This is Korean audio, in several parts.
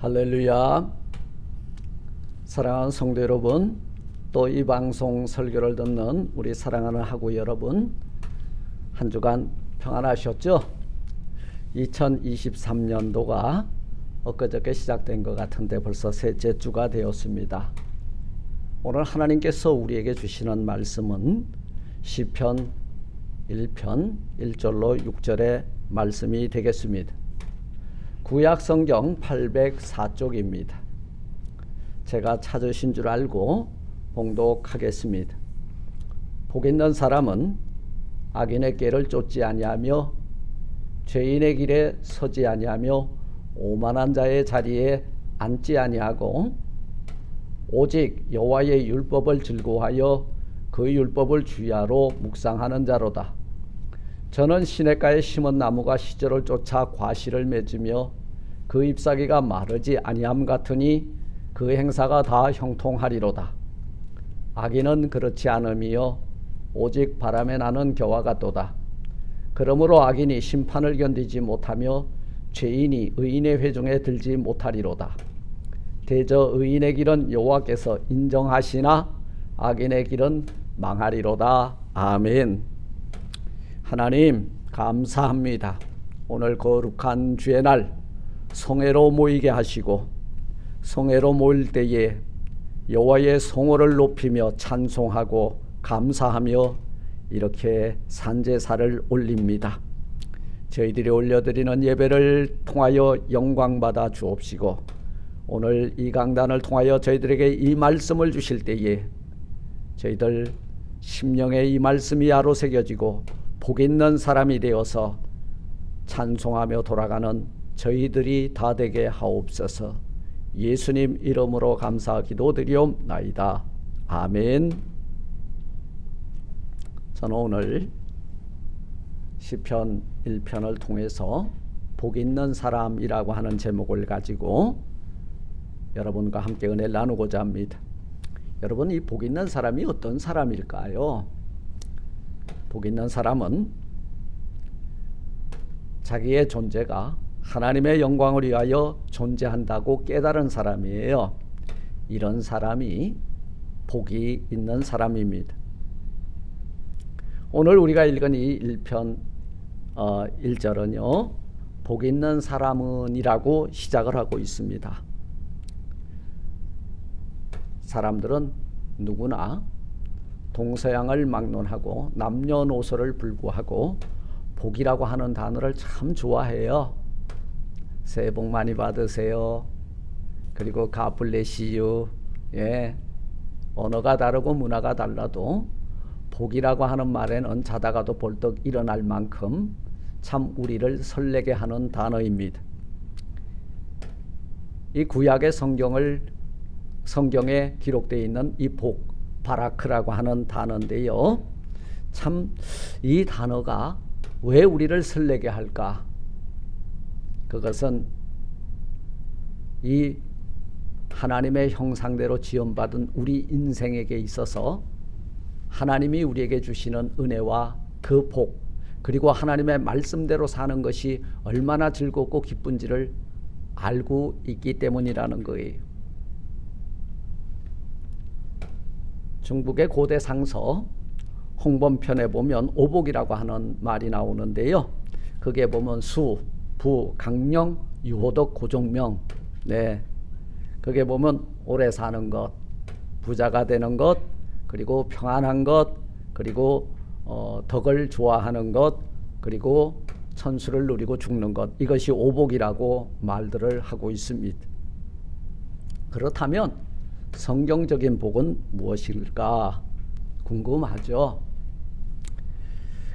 할렐루야. 사랑하는 성도 여러분, 또 이 방송 설교를 듣는 우리 사랑하는 하구 여러분, 한 주간 평안하셨죠? 2023년도가 엊그저께 시작된 것 같은데 벌써 셋째 주가 되었습니다. 오늘 하나님께서 우리에게 주시는 말씀은 시편 1편 1절로 6절의 말씀이 되겠습니다. 구약 성경 804쪽입니다. 제가 찾으신 줄 알고 봉독하겠습니다. 복 있는 사람은 악인의 길을 쫓지 아니하며 죄인의 길에 서지 아니하며 오만한 자의 자리에 앉지 아니하고 오직 여호와의 율법을 즐거워하여 그 율법을 주야로 묵상하는 자로다. 저는 시냇가에 심은 나무가 시절을 쫓아 과실을 맺으며 그 잎사귀가 마르지 아니함 같으니 그 행사가 다 형통하리로다. 악인은 그렇지 않으며 오직 바람에 나는 겨와 같도다. 그러므로 악인이 심판을 견디지 못하며 죄인이 의인의 회중에 들지 못하리로다. 대저 의인의 길은 여호와께서 인정하시나 악인의 길은 망하리로다. 아멘. 하나님 감사합니다. 오늘 거룩한 주의 날 성회로 모이게 하시고 성회로 모일 때에 여호와의 성호를 높이며 찬송하고 감사하며 이렇게 산제사를 올립니다. 저희들이 올려드리는 예배를 통하여 영광받아 주옵시고 오늘 이 강단을 통하여 저희들에게 이 말씀을 주실 때에 저희들 심령에 이 말씀이 아로 새겨지고 복 있는 사람이 되어서 찬송하며 돌아가는 저희들이 다 되게 하옵소서. 예수님 이름으로 감사 기도드리옵나이다. 아멘. 저는 오늘 시편 1편을 통해서 복 있는 사람이라고 하는 제목을 가지고 여러분과 함께 은혜를 나누고자 합니다. 여러분, 이 복 있는 사람이 어떤 사람일까요? 복 있는 사람은 자기의 존재가 하나님의 영광을 위하여 존재한다고 깨달은 사람이에요. 이런 사람이 복이 있는 사람입니다. 오늘 우리가 읽은 이 1편 1절은요. 복 있는 사람은 이라고 시작을 하고 있습니다. 사람들은 누구나 동서양을 막론하고 남녀노소를 불구하고 복이라고 하는 단어를 참 좋아해요. 새해 복 많이 받으세요. 그리고 God bless you. 예. 언어가 다르고 문화가 달라도 복이라고 하는 말에는 자다가도 벌떡 일어날 만큼 참 우리를 설레게 하는 단어입니다. 이 구약의 성경에 기록되어 있는 이 복, 바라크라고 하는 단어인데요. 참 이 단어가 왜 우리를 설레게 할까? 그것은 이 하나님의 형상대로 지음받은 우리 인생에게 있어서 하나님이 우리에게 주시는 은혜와 그 복, 그리고 하나님의 말씀대로 사는 것이 얼마나 즐겁고 기쁜지를 알고 있기 때문이라는 거예요. 중국의 고대 상서 홍범편에 보면 오복이라고 하는 말이 나오는데요. 그게 보면 수, 부, 강령, 유호덕, 고종명. 네. 그게 보면 오래 사는 것, 부자가 되는 것, 그리고 평안한 것, 그리고 덕을 좋아하는 것, 그리고 천수를 누리고 죽는 것. 이것이 오복이라고 말들을 하고 있습니다. 그렇다면 성경적인 복은 무엇일까 궁금하죠.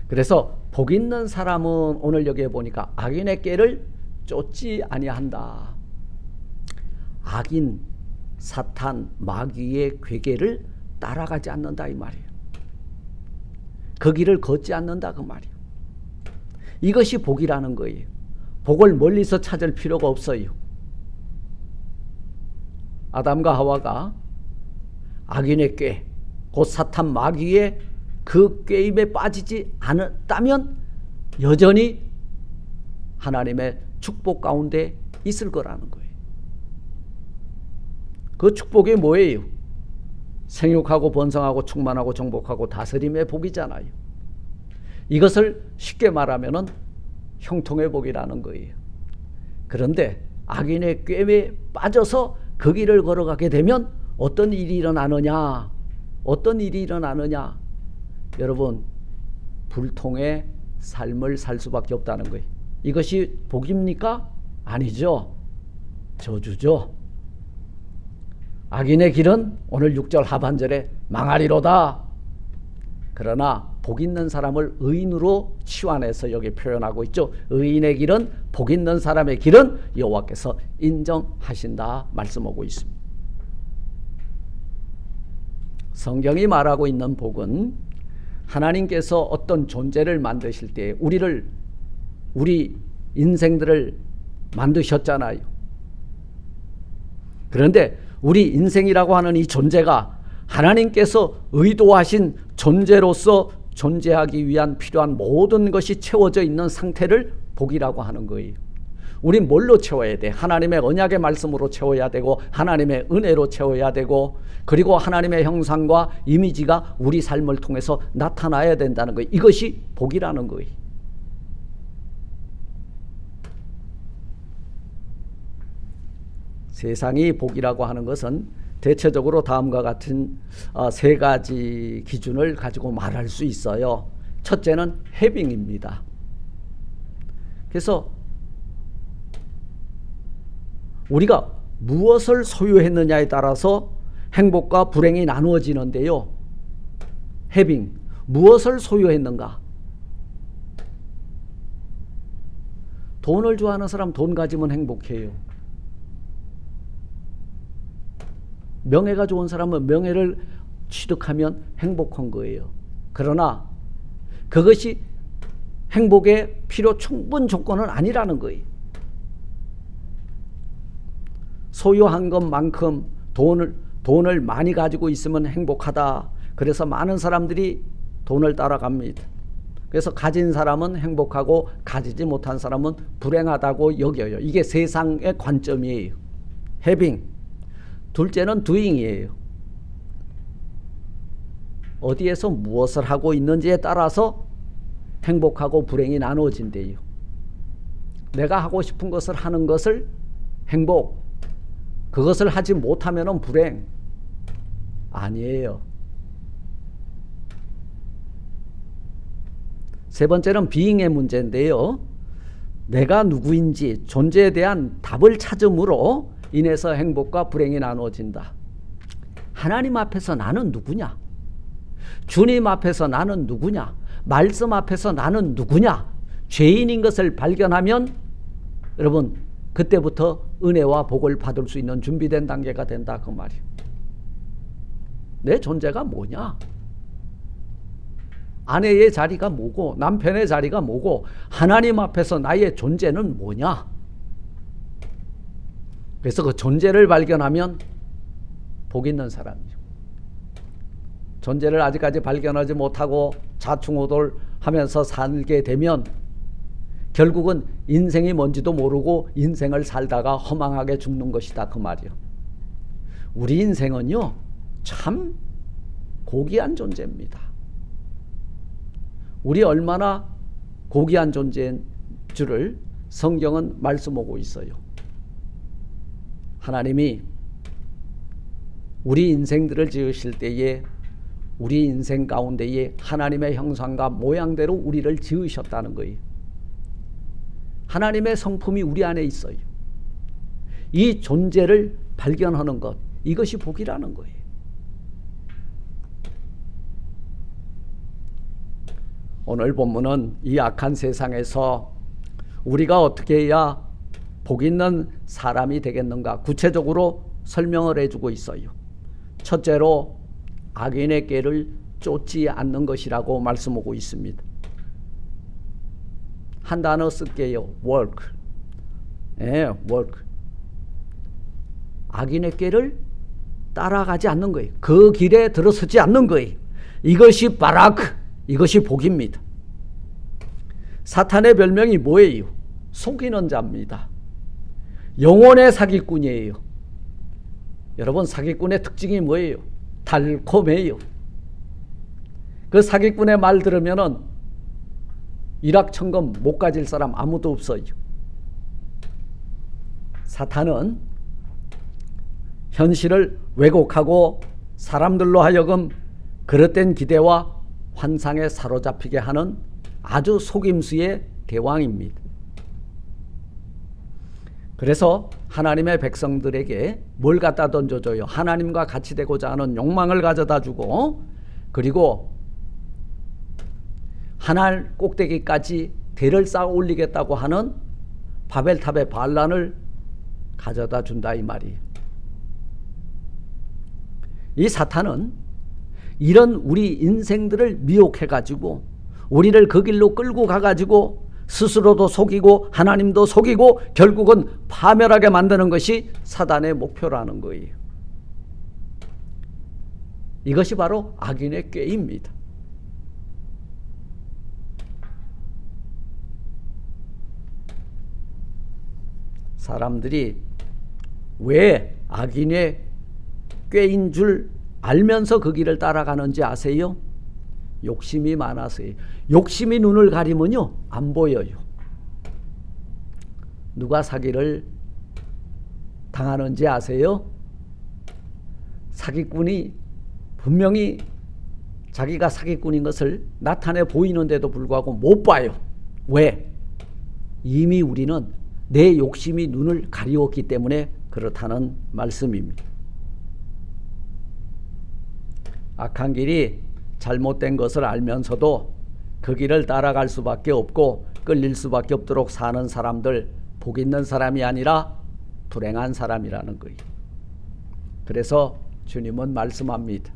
그래서 복 있는 사람은 오늘 여기에 보니까 악인의 꾀를 쫓지 아니한다. 악인, 사탄, 마귀의 궤계를 따라가지 않는다 이 말이에요. 그 길을 걷지 않는다 그 말이에요. 이것이 복이라는 거예요. 복을 멀리서 찾을 필요가 없어요. 아담과 하와가 악인의 꾀, 곧 사탄 마귀의 그 꾀임에 빠지지 않았다면 여전히 하나님의 축복 가운데 있을 거라는 거예요. 그 축복이 뭐예요? 생육하고 번성하고 충만하고 정복하고 다스림의 복이잖아요. 이것을 쉽게 말하면은 형통의 복이라는 거예요. 그런데 악인의 꾀에 빠져서 그 길을 걸어가게 되면 어떤 일이 일어나느냐? 어떤 일이 일어나느냐? 여러분, 불통의 삶을 살 수밖에 없다는 거예요. 이것이 복입니까? 아니죠. 저주죠. 악인의 길은 오늘 6절 하반절에 망하리로다. 그러나 복 있는 사람을 의인으로 치환해서 여기 표현하고 있죠. 의인의 길은, 복 있는 사람의 길은 여호와께서 인정하신다 말씀하고 있습니다. 성경이 말하고 있는 복은 하나님께서 어떤 존재를 만드실 때 우리 인생들을 만드셨잖아요. 그런데 우리 인생이라고 하는 이 존재가 하나님께서 의도하신 존재로서 존재하기 위한 필요한 모든 것이 채워져 있는 상태를 복이라고 하는 거예요. 우린 뭘로 채워야 돼? 하나님의 언약의 말씀으로 채워야 되고, 하나님의 은혜로 채워야 되고, 그리고 하나님의 형상과 이미지가 우리 삶을 통해서 나타나야 된다는 거예요. 이것이 복이라는 거예요. 세상이 복이라고 하는 것은 대체적으로 다음과 같은 세 가지 기준을 가지고 말할 수 있어요. 첫째는 해빙입니다. 그래서 우리가 무엇을 소유했느냐에 따라서 행복과 불행이 나누어지는데요. 해빙, 무엇을 소유했는가? 돈을 좋아하는 사람 돈 가지면 행복해요. 명예가 좋은 사람은 명예를 취득하면 행복한 거예요. 그러나 그것이 행복의 필요 충분 조건은 아니라는 거예요. 소유한 것만큼 돈을 많이 가지고 있으면 행복하다. 그래서 많은 사람들이 돈을 따라갑니다. 그래서 가진 사람은 행복하고 가지지 못한 사람은 불행하다고 여겨요. 이게 세상의 관점이에요. 해빙. 둘째는 doing이에요. 어디에서 무엇을 하고 있는지에 따라서 행복하고 불행이 나누어진대요. 내가 하고 싶은 것을 하는 것을 행복, 그것을 하지 못하면 불행. 아니에요. 세 번째는 being의 문제인데요. 내가 누구인지 존재에 대한 답을 찾음으로 인해서 행복과 불행이 나누어진다. 하나님 앞에서 나는 누구냐? 주님 앞에서 나는 누구냐? 말씀 앞에서 나는 누구냐? 죄인인 것을 발견하면 여러분 그때부터 은혜와 복을 받을 수 있는 준비된 단계가 된다 그 말이에요. 내 존재가 뭐냐? 아내의 자리가 뭐고 남편의 자리가 뭐고 하나님 앞에서 나의 존재는 뭐냐? 그래서 그 존재를 발견하면 복 있는 사람이죠. 존재를 아직까지 발견하지 못하고 자충우돌하면서 살게 되면 결국은 인생이 뭔지도 모르고 인생을 살다가 허망하게 죽는 것이다 그 말이요. 우리 인생은요 참 고귀한 존재입니다. 우리 얼마나 고귀한 존재인 줄을 성경은 말씀하고 있어요. 하나님이 우리 인생들을 지으실 때에 우리 인생 가운데에 하나님의 형상과 모양대로 우리를 지으셨다는 거예요. 하나님의 성품이 우리 안에 있어요. 이 존재를 발견하는 것, 이것이 복이라는 거예요. 오늘 본문은 이 악한 세상에서 우리가 어떻게 해야 복 있는 사람이 되겠는가 구체적으로 설명을 해주고 있어요. 첫째로 악인의 꾀를 쫓지 않는 것이라고 말씀하고 있습니다. 한 단어 쓸게요. work. work. 악인의 꾀를 따라가지 않는 거예요. 그 길에 들어서지 않는 거예요. 이것이 바라크, 이것이 복입니다. 사탄의 별명이 뭐예요? 속이는 자입니다. 영혼의 사기꾼이에요. 여러분, 사기꾼의 특징이 뭐예요? 달콤해요. 그 사기꾼의 말 들으면은 일확천금 못 가질 사람 아무도 없어요. 사탄은 현실을 왜곡하고 사람들로 하여금 그릇된 기대와 환상에 사로잡히게 하는 아주 속임수의 대왕입니다. 그래서 하나님의 백성들에게 뭘 갖다 던져줘요? 하나님과 같이 되고자 하는 욕망을 가져다 주고, 그리고 하늘 꼭대기까지 대를 쌓아 올리겠다고 하는 바벨탑의 반란을 가져다 준다, 이 말이에요. 이 사탄은 이런 우리 인생들을 미혹해가지고 우리를 그 길로 끌고 가가지고 스스로도 속이고 하나님도 속이고 결국은 파멸하게 만드는 것이 사단의 목표라는 거예요. 이것이 바로 악인의 꾀입니다. 사람들이 왜 악인의 꾀인 줄 알면서 그 길을 따라가는지 아세요? 욕심이 많아서요. 욕심이 눈을 가리면요, 안 보여요. 누가 사기를 당하는지 아세요? 사기꾼이 분명히 자기가 사기꾼인 것을 나타내 보이는데도 불구하고 못 봐요. 왜? 이미 우리는 내 욕심이 눈을 가리웠기 때문에 그렇다는 말씀입니다. 악한 길이 잘못된 것을 알면서도 그 길을 따라갈 수밖에 없고 끌릴 수밖에 없도록 사는 사람들, 복 있는 사람이 아니라 불행한 사람이라는 거예요. 그래서 주님은 말씀합니다.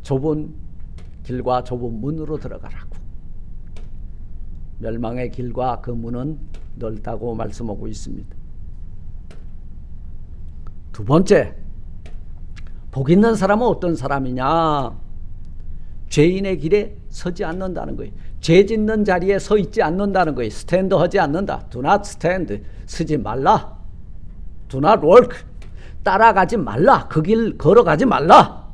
좁은 길과 좁은 문으로 들어가라고. 멸망의 길과 그 문은 넓다고 말씀하고 있습니다. 두 번째, 복 있는 사람은 어떤 사람이냐? 죄인의 길에 서지 않는다는 거예요. 죄 짓는 자리에 서 있지 않는다는 거예요. 스탠드 하지 않는다. Do not stand. 서지 말라. Do not walk. 따라가지 말라. 그 길 걸어가지 말라.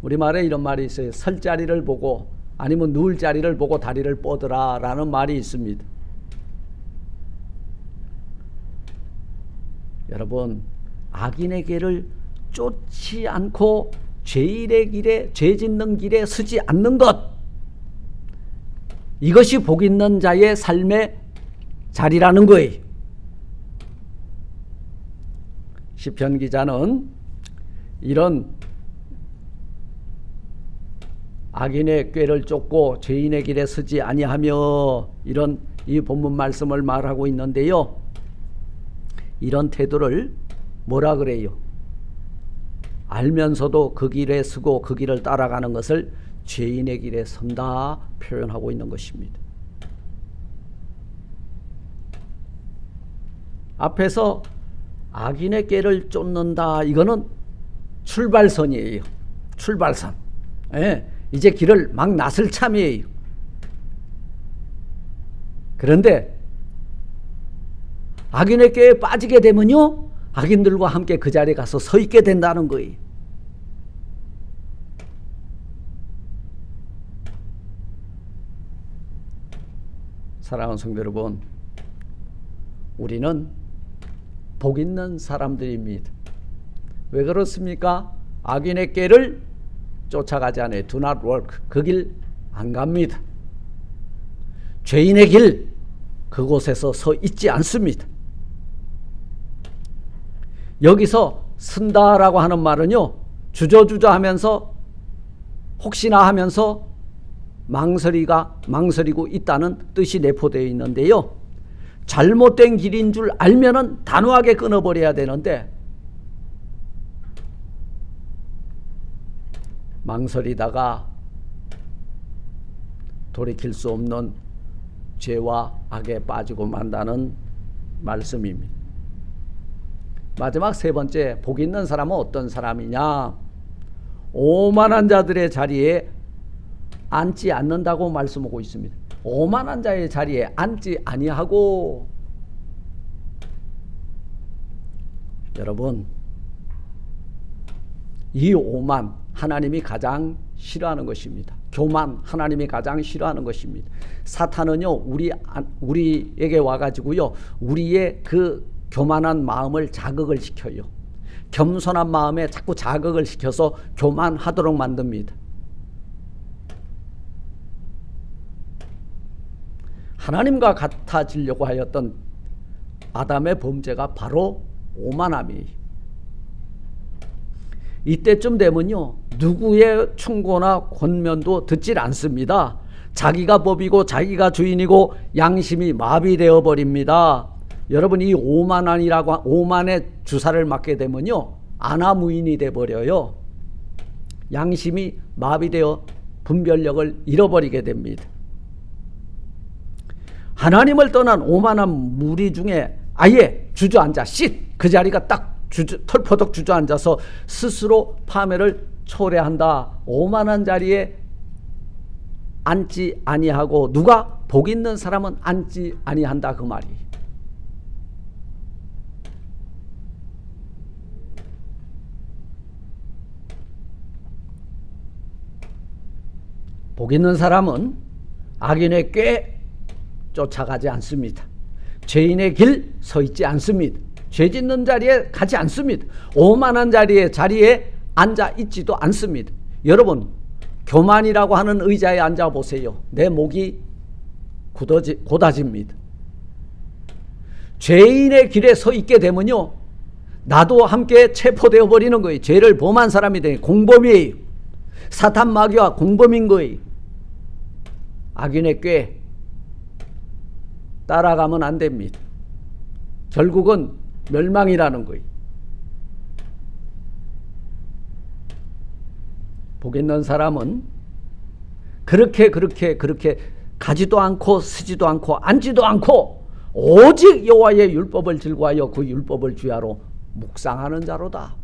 우리말에 이런 말이 있어요. 설 자리를 보고 아니면 누울 자리를 보고 다리를 뻗으라 라는 말이 있습니다. 여러분, 악인의 길을 쫓지 않고 죄인의 길에, 죄 짓는 길에 서지 않는 것, 이것이 복 있는 자의 삶의 자리라는 거예요. 시편 기자는 이런 악인의 꾀를 쫓고 죄인의 길에 서지 아니하며 이런 이 본문 말씀을 말하고 있는데요. 이런 태도를 뭐라 그래요? 알면서도 그 길에 서고 그 길을 따라가는 것을 죄인의 길에 선다 표현하고 있는 것입니다. 앞에서 악인의 꾀를 쫓는다, 이거는 출발선이에요. 출발선. 예, 이제 길을 막 나설 참이에요. 그런데 악인의 꾀에 빠지게 되면요, 악인들과 함께 그 자리에 가서 서 있게 된다는 거예요. 사랑하는 성도 여러분, 우리는 복 있는 사람들입니다. 왜 그렇습니까? 악인의 꾀를 쫓아가지 않아요. Do not walk. 그 길 안 갑니다. 죄인의 길, 그곳에서 서 있지 않습니다. 여기서 쓴다라고 하는 말은요, 주저주저 하면서 혹시나 하면서 망설이고 있다는 뜻이 내포되어 있는데요. 잘못된 길인 줄 알면은 단호하게 끊어버려야 되는데 망설이다가 돌이킬 수 없는 죄와 악에 빠지고 만다는 말씀입니다. 마지막 세 번째, 복 있는 사람은 어떤 사람이냐? 오만한 자들의 자리에 앉지 않는다고 말씀하고 있습니다. 오만한 자의 자리에 앉지 아니하고 여러분, 이 오만 하나님이 가장 싫어하는 것입니다. 교만 하나님이 가장 싫어하는 것입니다. 사탄은요 우리에게 와가지고요 우리의 그 교만한 마음을 자극을 시켜요. 겸손한 마음에 자꾸 자극을 시켜서 교만하도록 만듭니다. 하나님과 같아지려고 하였던 아담의 범죄가 바로 오만함이에요. 이때쯤 되면요 누구의 충고나 권면도 듣질 않습니다. 자기가 법이고 자기가 주인이고 양심이 마비되어 버립니다. 여러분, 이 오만의 주사를 맞게 되면요 안하무인이 돼 버려요. 양심이 마비되어 분별력을 잃어버리게 됩니다. 하나님을 떠난 오만한 무리 중에 아예 주저앉아 그 자리가 딱 털퍼덕 주저앉아서 스스로 파멸을 초래한다. 오만한 자리에 앉지 아니하고 누가 복 있는 사람은 앉지 아니한다, 그 말이. 복 있는 사람은 악인의 꾀 쫓아가지 않습니다. 죄인의 길 서 있지 않습니다. 죄 짓는 자리에 가지 않습니다. 오만한 자리에 앉아 있지도 않습니다. 여러분, 교만이라고 하는 의자에 앉아 보세요. 내 목이 곧아집니다. 죄인의 길에 서 있게 되면요 나도 함께 체포되어 버리는 거예요. 죄를 범한 사람이 되니 공범이에요. 사탄 마귀와 공범인 거예요. 악인의 꾀 따라가면 안 됩니다. 결국은 멸망이라는 거예요. 복 있는 사람은 그렇게 가지도 않고 쓰지도 않고 앉지도 않고 오직 여호와의 율법을 즐거워하여 그 율법을 주야로 묵상하는 자로다.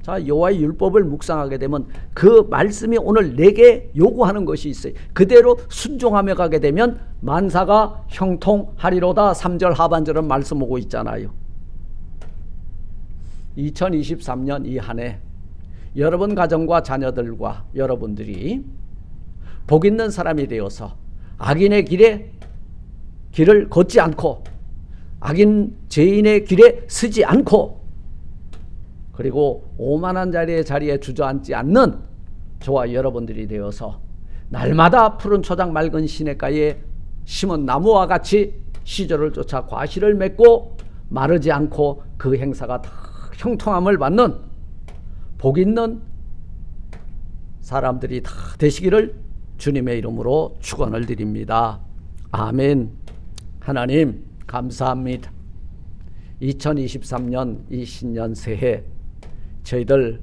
자, 여호와의 율법을 묵상하게 되면 그 말씀이 오늘 내게 요구하는 것이 있어요. 그대로 순종하며 가게 되면 만사가 형통하리로다. 3절 하반절은 말씀 오고 있잖아요. 2023년 이 한 해 여러분 가정과 자녀들과 여러분들이 복 있는 사람이 되어서 악인의 길을 걷지 않고 악인 죄인의 길에 서지 않고 그리고 오만한 자리에 주저앉지 않는 저와 여러분들이 되어서 날마다 푸른 초장 맑은 시냇가에 심은 나무와 같이 시절을 쫓아 과실을 맺고 마르지 않고 그 행사가 다 형통함을 받는 복 있는 사람들이 다 되시기를 주님의 이름으로 축원을 드립니다. 아멘. 하나님 감사합니다. 2023년 이 신년 새해 저희들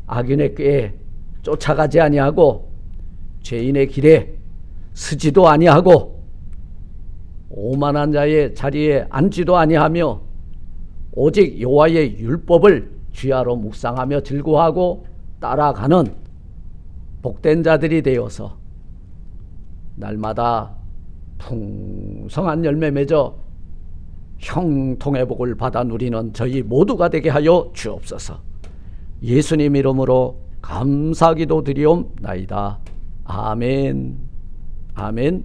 악인의 꾀에 쫓아가지 아니하고 죄인의 길에 서지도 아니하고 오만한 자의 자리에 앉지도 아니하며 오직 여호와의 율법을 주야로 묵상하며 즐거워하고 따라가는 복된 자들이 되어서 날마다 풍성한 열매 맺어 형통의 복을 받아 누리는 저희 모두가 되게 하여 주옵소서. 예수님 이름으로 감사기도 드리옵나이다. 아멘. 아멘.